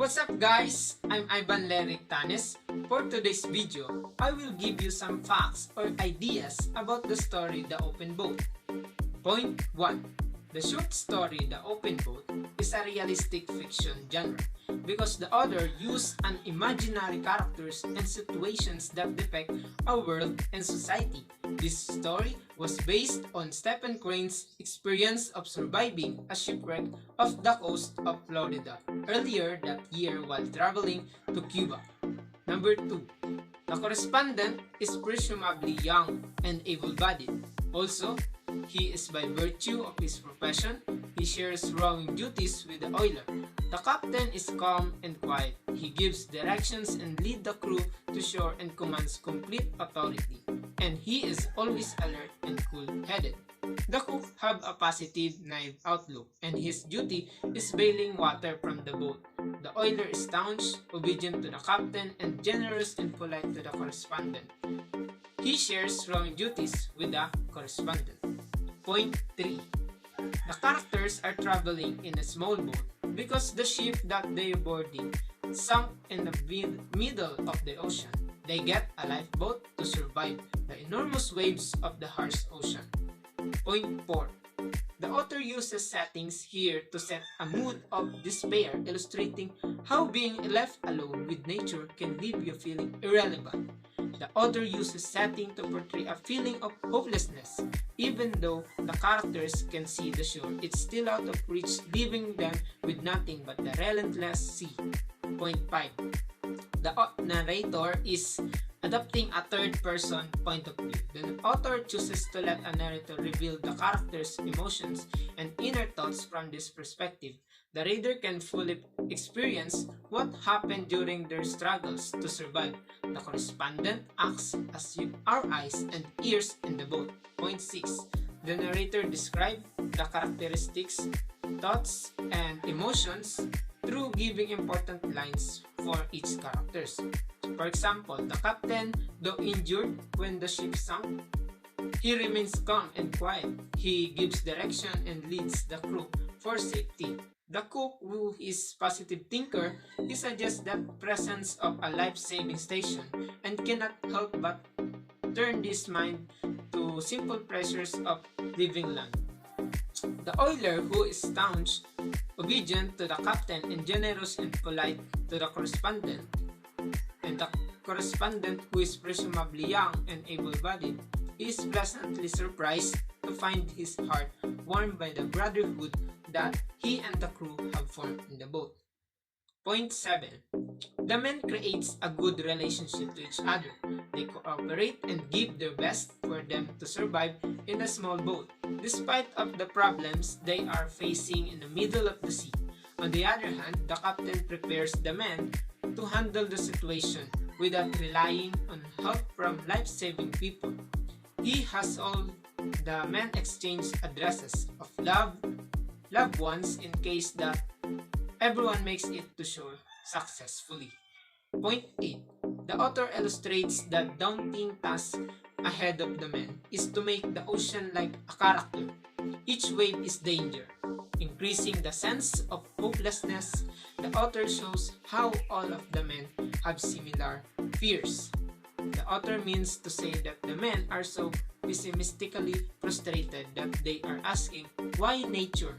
What's up guys? I'm Ivan Leric Tanes. For today's video, I will give you some facts or ideas about the story The Open Boat. Point 1. The short story The Open Boat is a realistic fiction genre because the author used an imaginary characters and situations that depict our world and society. This story was based on Stephen Crane's experience of surviving a shipwreck off the coast of Florida earlier that year while traveling to Cuba. Number 2. The correspondent is presumably young and able-bodied. Also, he is by virtue of his profession, he shares rowing duties with the oiler. The captain is calm and quiet. He gives directions and leads the crew to shore and commands complete authority. And he is always alert and cool-headed. The cook have a positive, naive outlook, and his duty is bailing water from the boat. The oiler is staunch, obedient to the captain, and generous and polite to the correspondent. He shares rowing duties with the correspondent. Point 3. The characters are traveling in a small boat because the ship that they are boarding sunk in the middle of the ocean. They get a lifeboat to survive the enormous waves of the harsh ocean. Point 4. The author uses settings here to set a mood of despair, illustrating how being left alone with nature can leave you feeling irrelevant. The author uses setting to portray a feeling of hopelessness. Even though the characters can see the shore, it's still out of reach, leaving them with nothing but the relentless sea. Point 5. The narrator is adopting a third-person point of view. The author chooses to let a narrator reveal the character's emotions and inner thoughts from this perspective. The reader can fully experience what happened during their struggles to survive. The correspondent acts as our eyes and ears in the boat. Point 6. The narrator describes the characteristics, thoughts, and emotions through giving important lines for each characters. For example, the captain, though injured when the ship sank, he remains calm and quiet. He gives direction and leads the crew for safety. The cook, who is a positive thinker, he suggests the presence of a life-saving station and cannot help but turn his mind to simple pleasures of living land. The oiler, who is staunch, obedient to the captain, and generous and polite to the correspondent, and the correspondent, who is presumably young and able-bodied, is pleasantly surprised to find his heart warmed by the brotherhood that he and the crew have formed in the boat. Point 7. The men creates a good relationship to each other. They cooperate and give their best for them to survive in a small boat, despite of the problems they are facing in the middle of the sea. On the other hand, the captain prepares the men to handle the situation without relying on help from life-saving people. He has all the men exchange addresses of loved ones in case that everyone makes it to shore successfully. Point 8. The author illustrates that daunting task ahead of the men is to make the ocean like a character. Each wave is danger. Increasing the sense of hopelessness, the author shows how all of the men have similar fears. The author means to say that the men are so pessimistically frustrated that they are asking why nature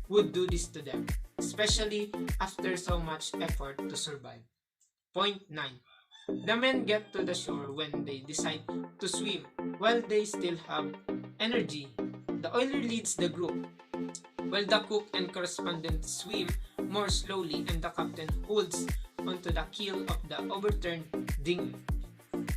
would do this to them, especially after so much effort to survive. Point 9. The men get to the shore when they decide to swim while they still have energy. The oiler leads the group, while the cook and correspondent swim more slowly and the captain holds onto the keel of the overturned dinghy.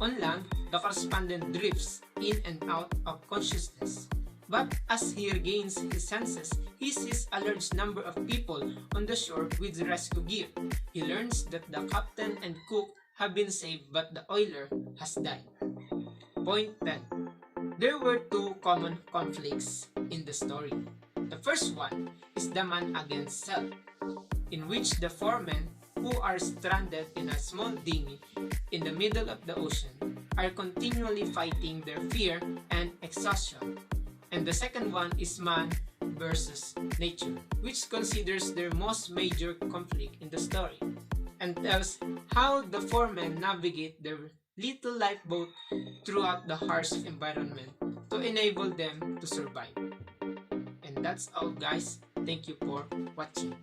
On land, the correspondent drifts in and out of consciousness. But as he regains his senses, he sees a large number of people on the shore with rescue gear. He learns that the captain and cook have been saved but the oiler has died. Point 10. There were two common conflicts in the story. The first one is the man against self, in which the four men who are stranded in a small dinghy in the middle of the ocean are continually fighting their fear and exhaustion. And the second one is man versus nature, which considers their most major conflict in the story. and tells how the four men navigate their little lifeboat throughout the harsh environment to enable them to survive. And that's all, guys. Thank you for watching.